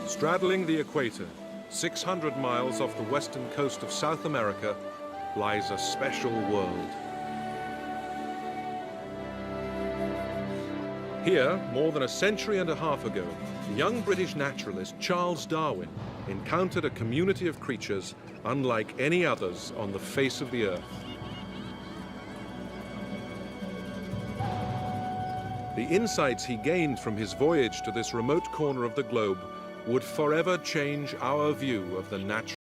Straddling the equator, 600 miles off the western coast of South America, lies a special world. Here, more than a century and a half ago, the young British naturalist Charles Darwin encountered a community of creatures unlike any others on the face of the earth. The insights he gained from his voyage to this remote corner of the globe would forever change our view of the natural.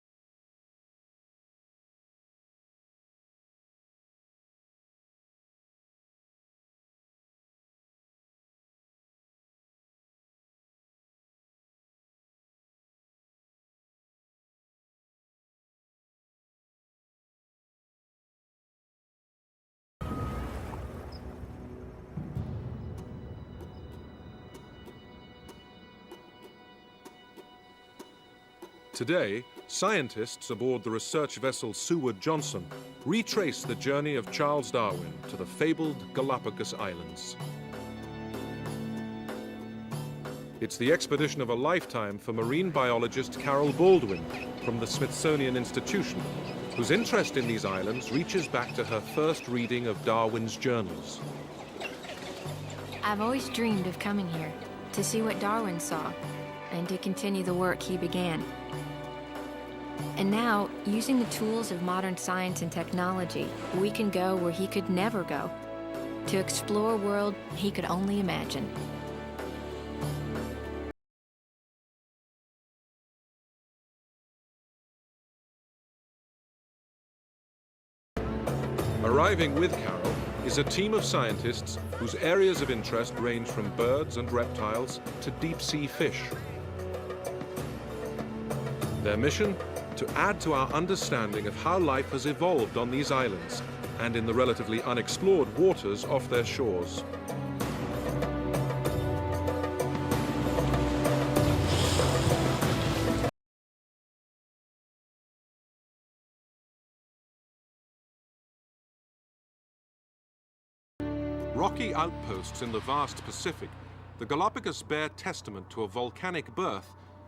Today, scientists aboard the research vessel Seward Johnson retrace the journey of Charles Darwin to the fabled Galapagos Islands. It's the expedition of a lifetime for marine biologist Carol Baldwin from the Smithsonian Institution, whose interest in these islands reaches back to her first reading of Darwin's journals. I've always dreamed of coming here to see what Darwin saw and to continue the work he began. And now, using the tools of modern science and technology, we can go where he could never go, to explore a world he could only imagine. Arriving with Carol is a team of scientists whose areas of interest range from birds and reptiles to deep-sea fish. Their mission? To add to our understanding of how life has evolved on these islands and in the relatively unexplored waters off their shores. Rocky outposts in the vast Pacific, the Galapagos bear testament to a volcanic birth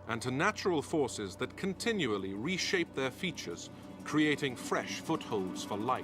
and to natural forces that continually reshape their features, creating fresh footholds for life.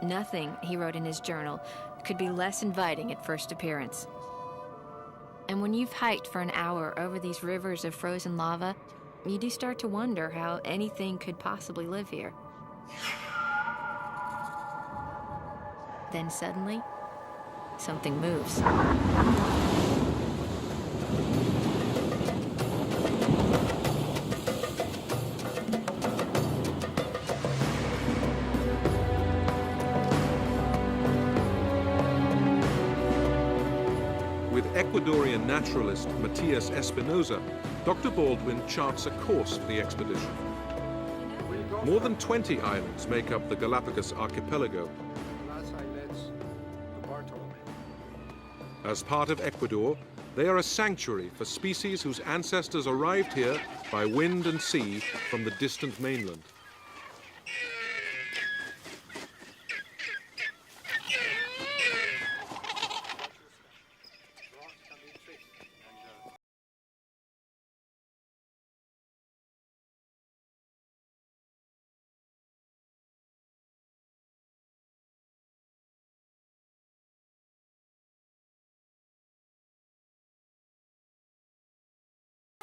Nothing, he wrote in his journal, could be less inviting at first appearance. And when you've hiked for an hour over these rivers of frozen lava, you do start to wonder how anything could possibly live here. Then suddenly, something moves. Ecuadorian naturalist Matias Espinosa, Dr. Baldwin charts a course for the expedition. More than 20 islands make up the Galapagos archipelago. As part of Ecuador, they are a sanctuary for species whose ancestors arrived here by wind and sea from the distant mainland.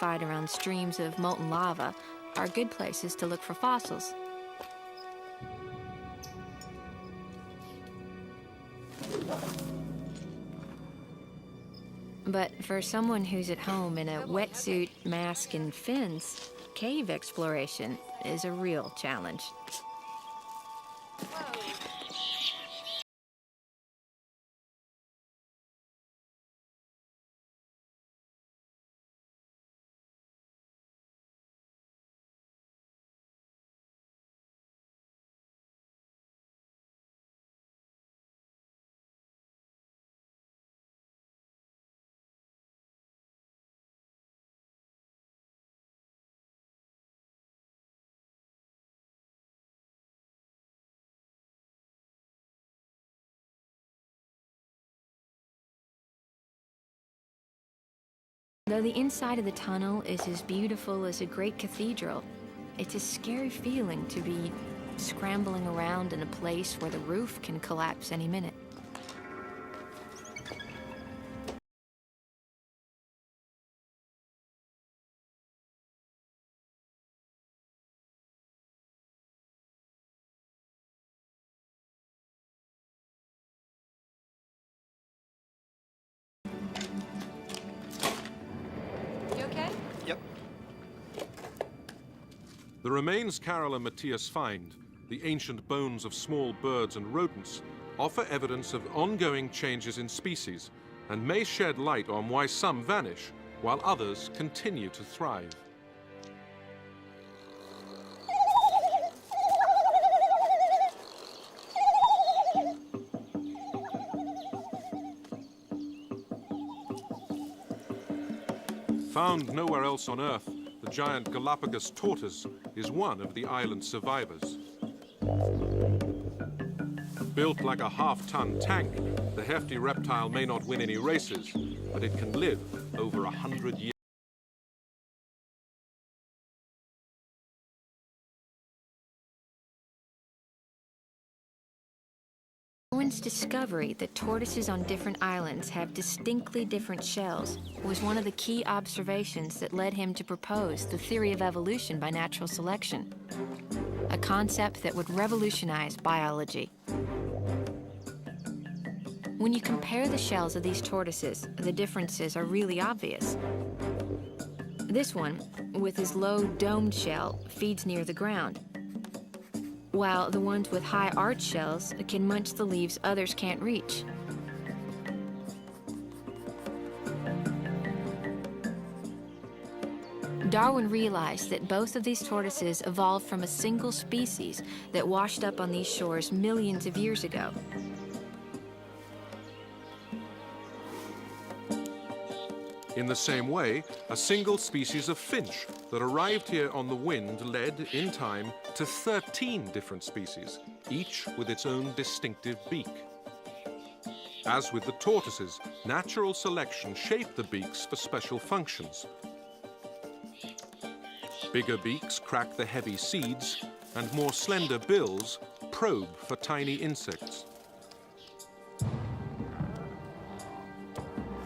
Around streams of molten lava are good places to look for fossils. But for someone who's at home in a wetsuit, mask, and fins, cave exploration is a real challenge. Though the inside of the tunnel is as beautiful as a great cathedral, it's a scary feeling to be scrambling around in a place where the roof can collapse any minute. The remains Carol and Matthias find, the ancient bones of small birds and rodents, offer evidence of ongoing changes in species and may shed light on why some vanish while others continue to thrive. Found nowhere else on Earth, the giant Galapagos tortoise is one of the island's survivors. Built like a half-ton tank, the hefty reptile may not win any races, but it can live over 100 years. Darwin's discovery that tortoises on different islands have distinctly different shells was one of the key observations that led him to propose the theory of evolution by natural selection, a concept that would revolutionize biology. When you compare the shells of these tortoises, the differences are really obvious. This one, with his low domed shell, feeds near the ground, while the ones with high arch shells can munch the leaves others can't reach. Darwin realized that both of these tortoises evolved from a single species that washed up on these shores millions of years ago. In the same way, a single species of finch that arrived here on the wind led, in time, to 13 different species, each with its own distinctive beak. As with the tortoises, natural selection shaped the beaks for special functions. Bigger beaks crack the heavy seeds, and more slender bills probe for tiny insects.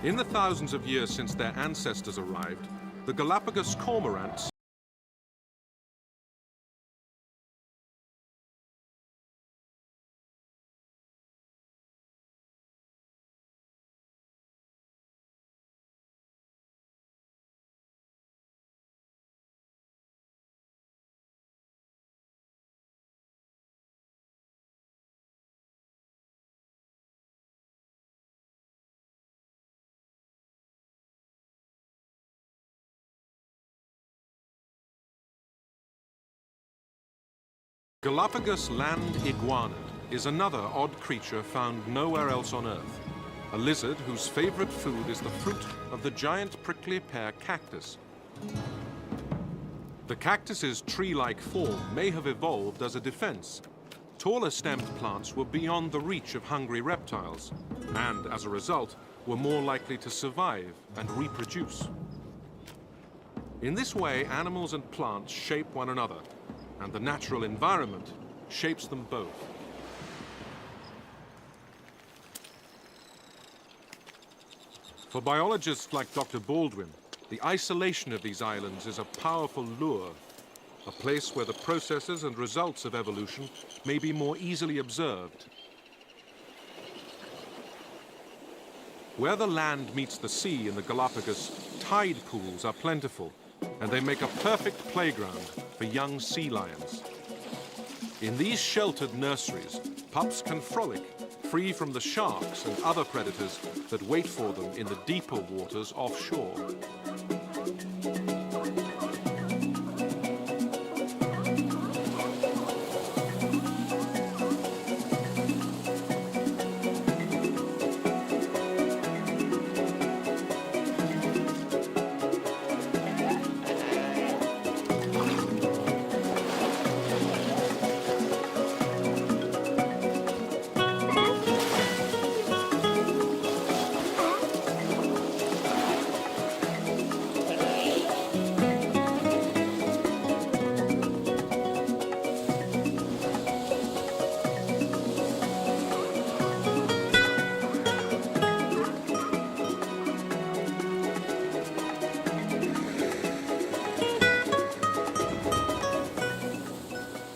In the thousands of years since their ancestors arrived, the Galapagos cormorants Galapagos land iguana is another odd creature found nowhere else on Earth. A lizard whose favorite food is the fruit of the giant prickly pear cactus. The cactus's tree-like form may have evolved as a defense. Taller stemmed plants were beyond the reach of hungry reptiles, and as a result, were more likely to survive and reproduce. In this way, animals and plants shape one another, and the natural environment shapes them both. For biologists like Dr. Baldwin, the isolation of these islands is a powerful lure, a place where the processes and results of evolution may be more easily observed. Where the land meets the sea in the Galapagos, tide pools are plentiful, and they make a perfect playground for young sea lions. In these sheltered nurseries, pups can frolic, free from the sharks and other predators that wait for them in the deeper waters offshore.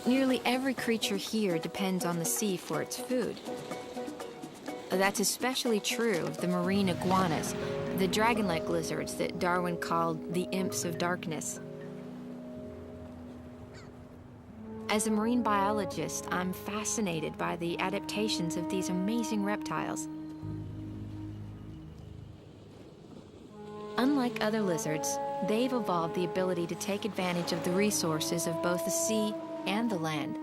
Nearly every creature here depends on the sea for its food. That's especially true of the marine iguanas, the dragon-like lizards that Darwin called the imps of darkness. As a marine biologist, I'm fascinated by the adaptations of these amazing reptiles. Unlike other lizards, they've evolved the ability to take advantage of the resources of both the sea and the land.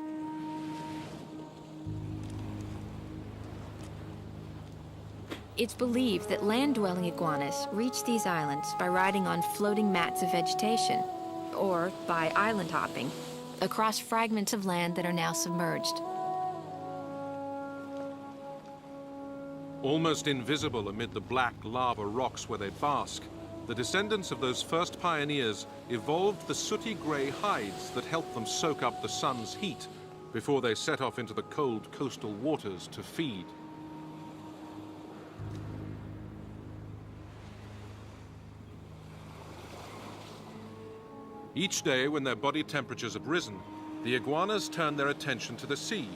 It's believed that land-dwelling iguanas reach these islands by riding on floating mats of vegetation, or by island hopping across fragments of land that are now submerged. Almost invisible amid the black lava rocks where they bask, the descendants of those first pioneers evolved the sooty grey hides that help them soak up the sun's heat before they set off into the cold coastal waters to feed. Each day when their body temperatures have risen, the iguanas turn their attention to the sea,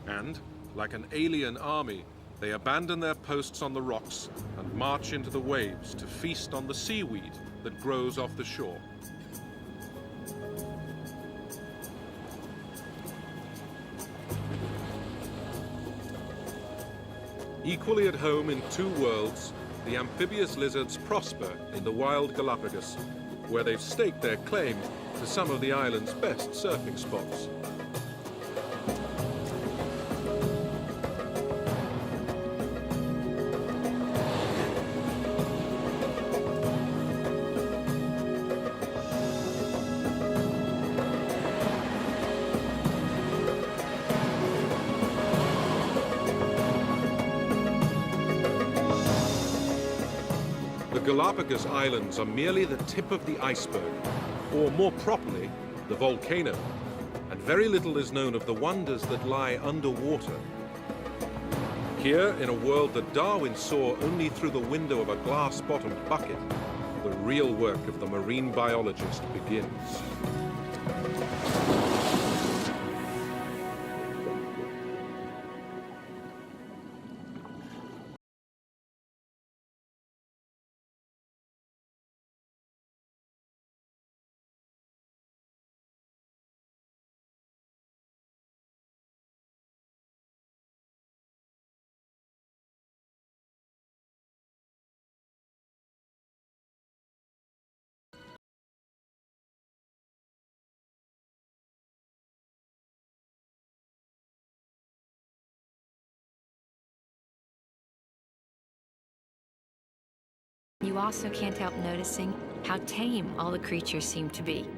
and, like an alien army, they abandon their posts on the rocks and march into the waves to feast on the seaweed that grows off the shore. Equally at home in two worlds, the amphibious lizards prosper in the wild Galapagos, where they've staked their claim to some of the island's best surfing spots. The Galapagos Islands are merely the tip of the iceberg, or more properly, the volcano, and very little is known of the wonders that lie underwater. Here, in a world that Darwin saw only through the window of a glass-bottomed bucket, the real work of the marine biologist begins. You also can't help noticing how tame all the creatures seem to be.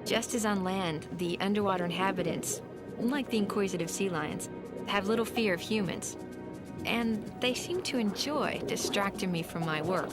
Just as on land, the underwater inhabitants, like the inquisitive sea lions, have little fear of humans. And they seem to enjoy distracting me from my work.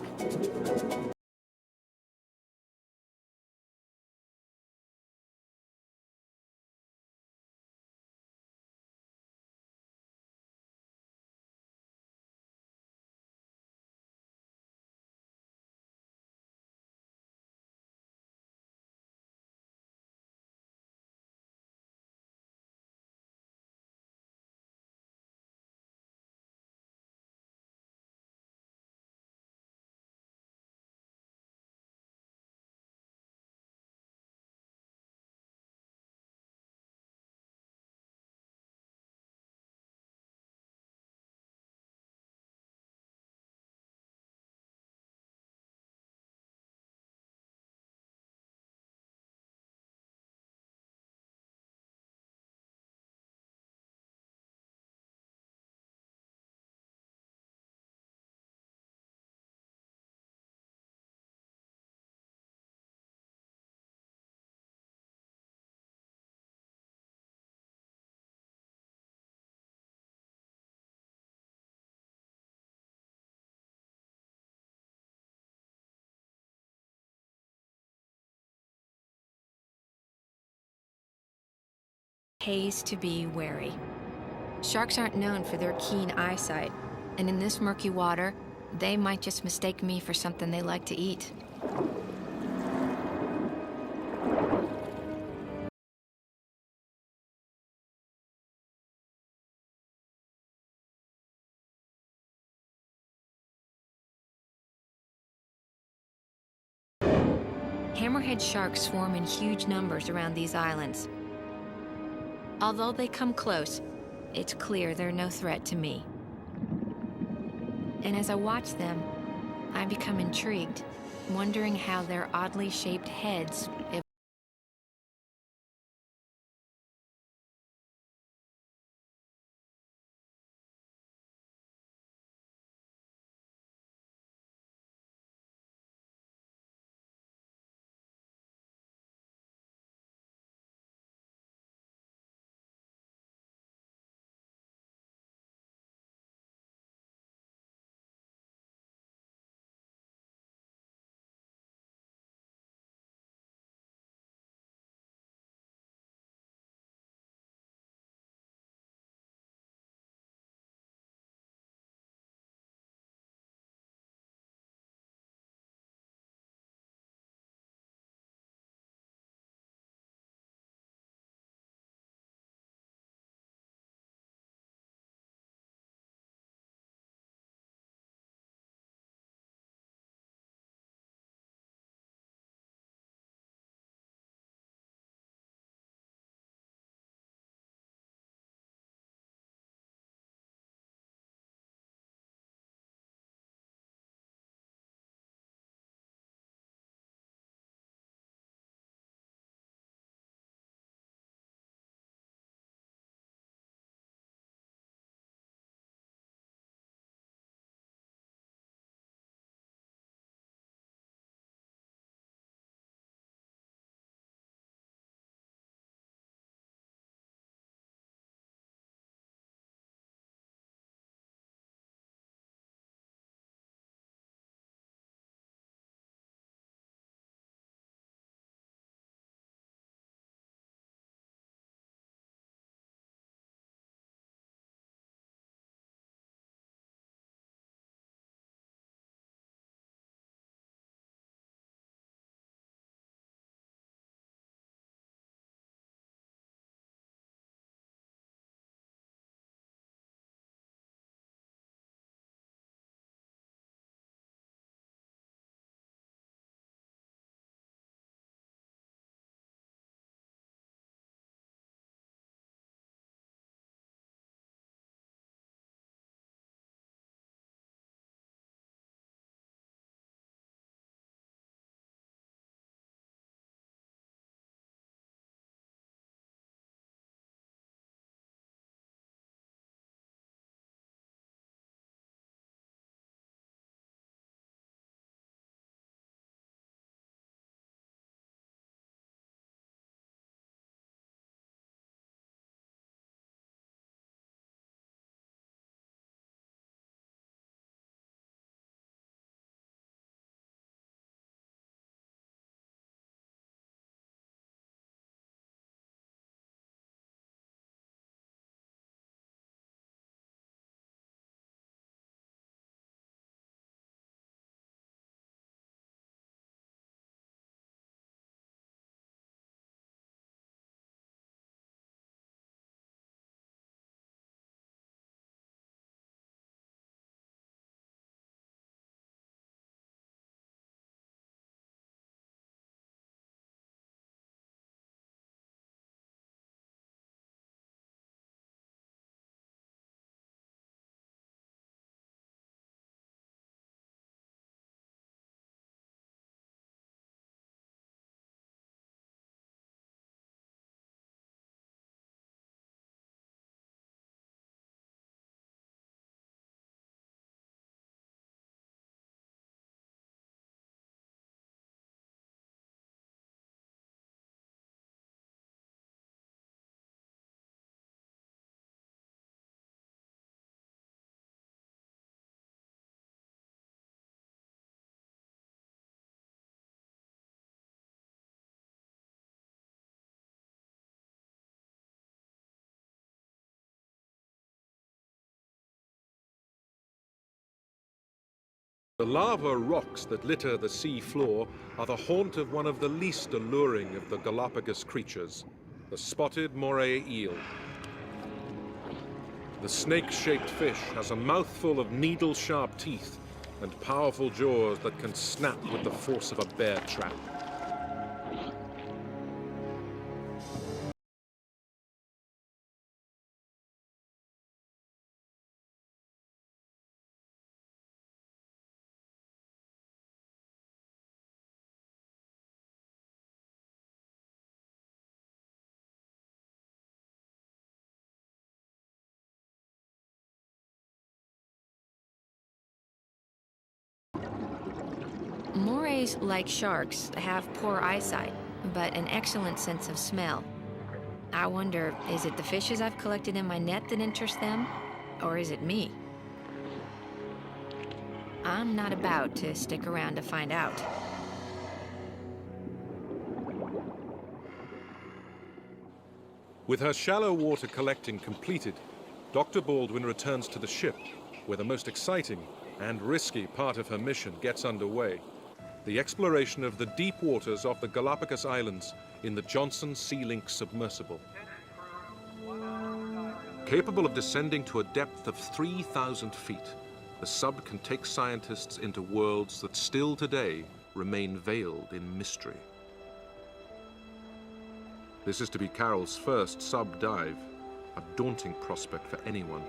pays to be wary. Sharks aren't known for their keen eyesight, and in this murky water, they might just mistake me for something they like to eat. Hammerhead sharks swarm in huge numbers around these islands. Although they come close, it's clear they're no threat to me. And as I watch them, I become intrigued, wondering how their oddly shaped heads The lava rocks that litter the sea floor are the haunt of one of the least alluring of the Galapagos creatures, the spotted moray eel. The snake-shaped fish has a mouthful of needle-sharp teeth and powerful jaws that can snap with the force of a bear trap. Morays, like sharks, have poor eyesight, but an excellent sense of smell. I wonder, is it the fishes I've collected in my net that interest them, or is it me? I'm not about to stick around to find out. With her shallow water collecting completed, Dr. Baldwin returns to the ship, where the most exciting and risky part of her mission gets underway: the exploration of the deep waters off the Galapagos Islands in the Johnson Sea Link submersible. Capable of descending to a depth of 3,000 feet, the sub can take scientists into worlds that still today remain veiled in mystery. This is to be Carol's first sub dive, a daunting prospect for anyone.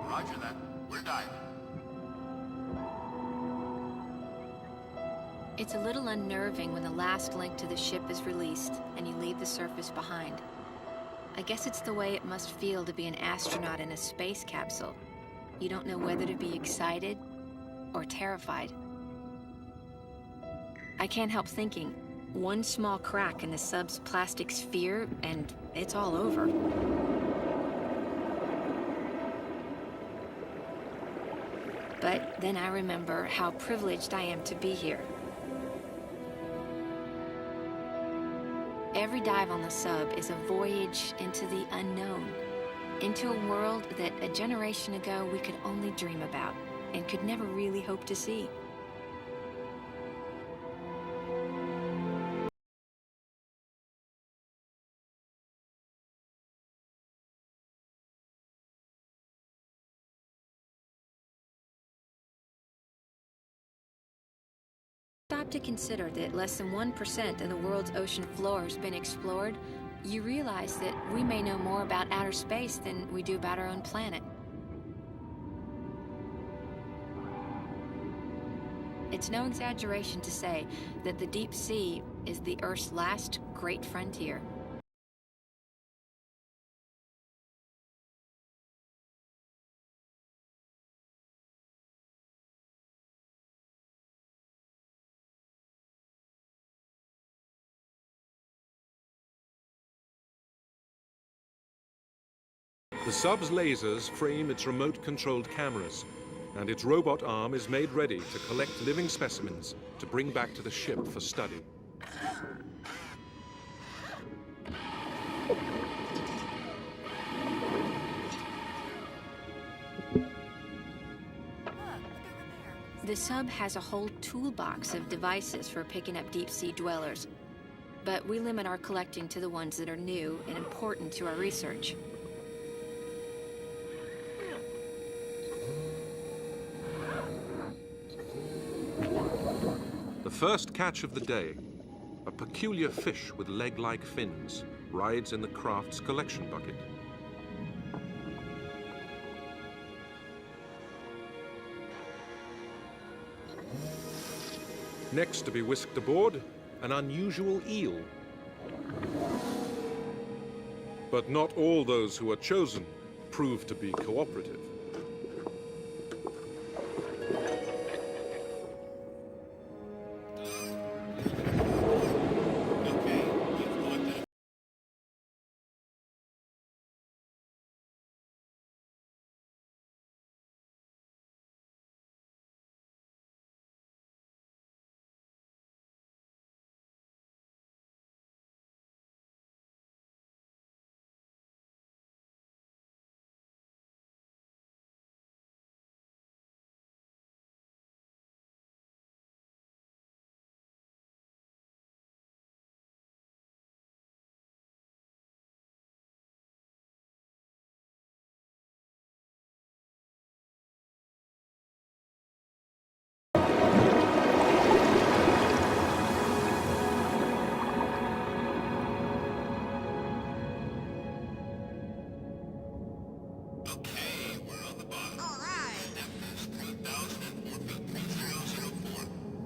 Roger that. We're diving. It's a little unnerving when the last link to the ship is released and you leave the surface behind. I guess it's the way it must feel to be an astronaut in a space capsule. You don't know whether to be excited or terrified. I can't help thinking, one small crack in the sub's plastic sphere and it's all over. But then I remember how privileged I am to be here. Every dive on the sub is a voyage into the unknown, into a world that a generation ago we could only dream about and could never really hope to see. Stop to consider that less than 1% of the world's ocean floor has been explored, you realize that we may know more about outer space than we do about our own planet. It's no exaggeration to say that the deep sea is the Earth's last great frontier. The sub's lasers frame its remote-controlled cameras, and its robot arm is made ready to collect living specimens to bring back to the ship for study. The sub has a whole toolbox of devices for picking up deep-sea dwellers, but we limit our collecting to the ones that are new and important to our research. The first catch of the day, a peculiar fish with leg-like fins, rides in the craft's collection bucket. Next to be whisked aboard, an unusual eel. But not all those who are chosen prove to be cooperative.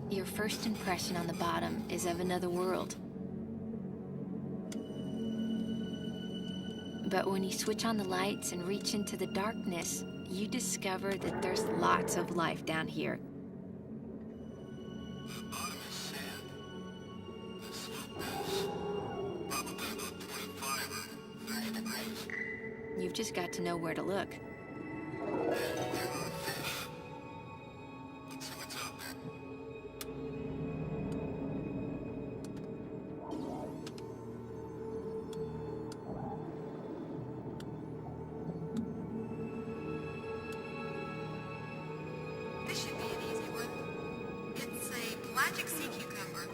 Your first impression on the bottom is of another world. But when you switch on the lights and reach into the darkness, you discover that there's lots of life down here. The bottom is sand. The slope is probably about 25 or 30 degrees. You've just got to know where to look. And there are fish. Let's see what's out there. This should be an easy one. It's a pelagic sea cucumber.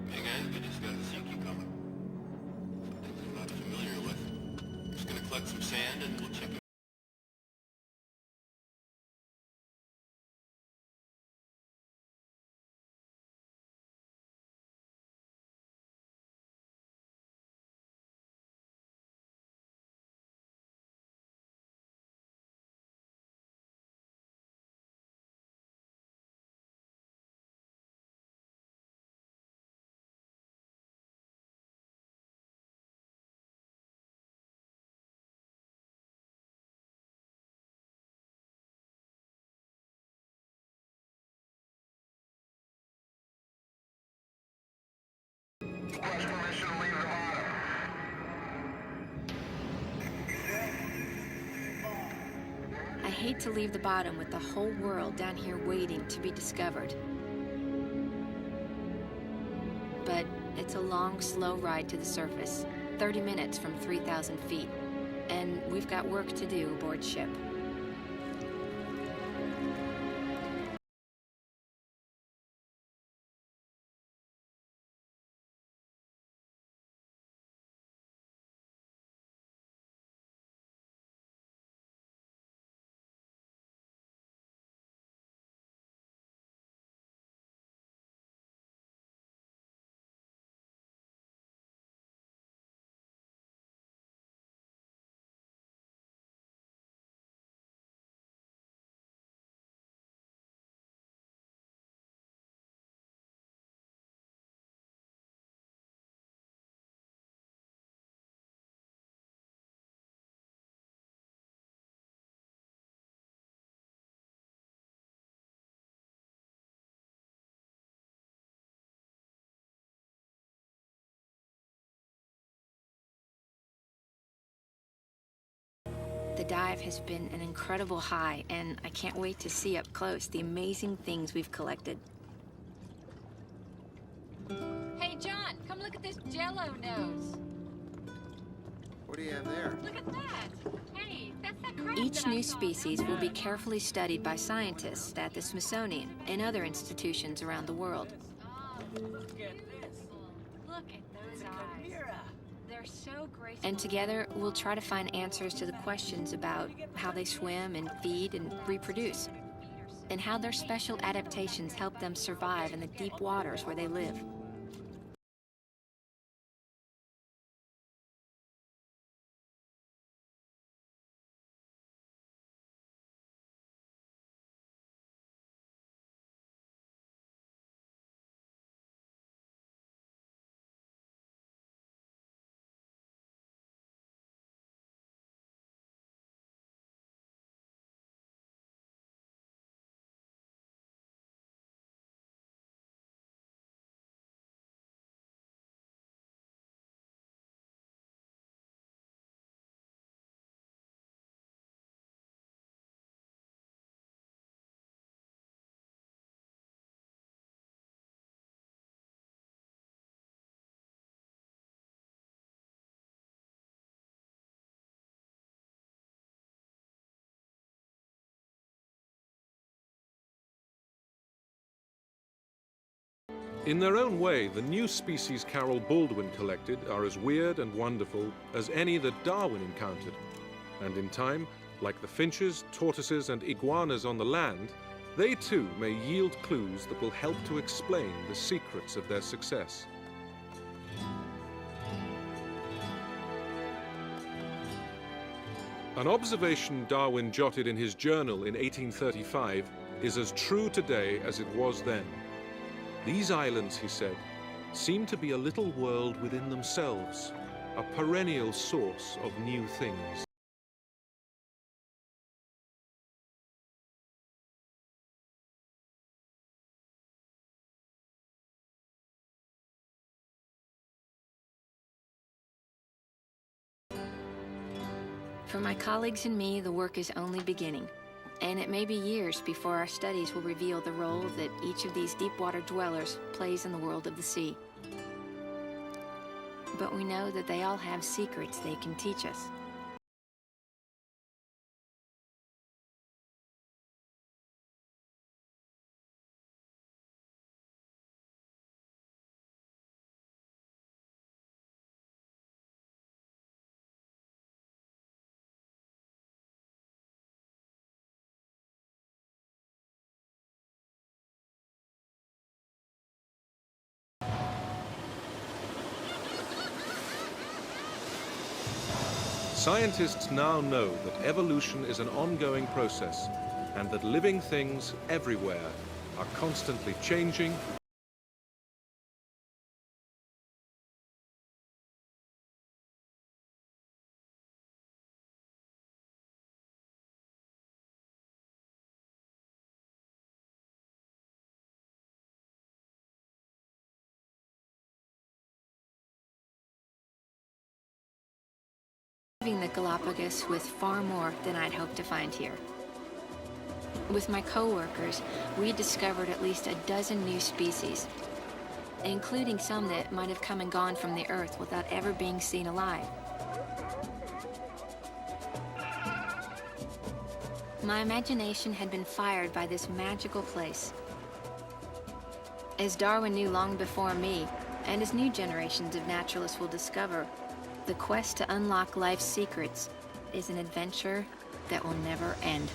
Hey guys, we just got a sea cucumber. Something I'm not familiar with. Just gonna collect some sand and we'll check it. I hate to leave the bottom with the whole world down here waiting to be discovered. But it's a long, slow ride to the surface, 30 minutes from 3,000 feet, and we've got work to do aboard ship. The dive has been an incredible high, and I can't wait to see up close the amazing things we've collected. Hey, John, come look at this Jell-O nose. What do you have there? Look at that! Hey, that's that crab Each that I new saw species will be earlier. carefully studied by scientists at the Smithsonian and other institutions around the world. Look at this. Look at those eyes. They're so graceful. And together, we'll try to find answers to the questions about how they swim and feed and reproduce, and how their special adaptations help them survive in the deep waters where they live. In their own way, the new species Carol Baldwin collected are as weird and wonderful as any that Darwin encountered. And in time, like the finches, tortoises, and iguanas on the land, they too may yield clues that will help to explain the secrets of their success. An observation Darwin jotted in his journal in 1835 is as true today as it was then. These islands, he said, seem to be a little world within themselves, a perennial source of new things. For my colleagues and me, the work is only beginning, and it may be years before our studies will reveal the role that each of these deep-water dwellers plays in the world of the sea. But we know that they all have secrets they can teach us. Scientists now know that evolution is an ongoing process and that living things everywhere are constantly changing Leaving the Galapagos with far more than I'd hoped to find here. With my co-workers, we discovered at least a dozen new species, including some that might have come and gone from the Earth without ever being seen alive. My imagination had been fired by this magical place. As Darwin knew long before me, and as new generations of naturalists will discover, the quest to unlock life's secrets is an adventure that will never end.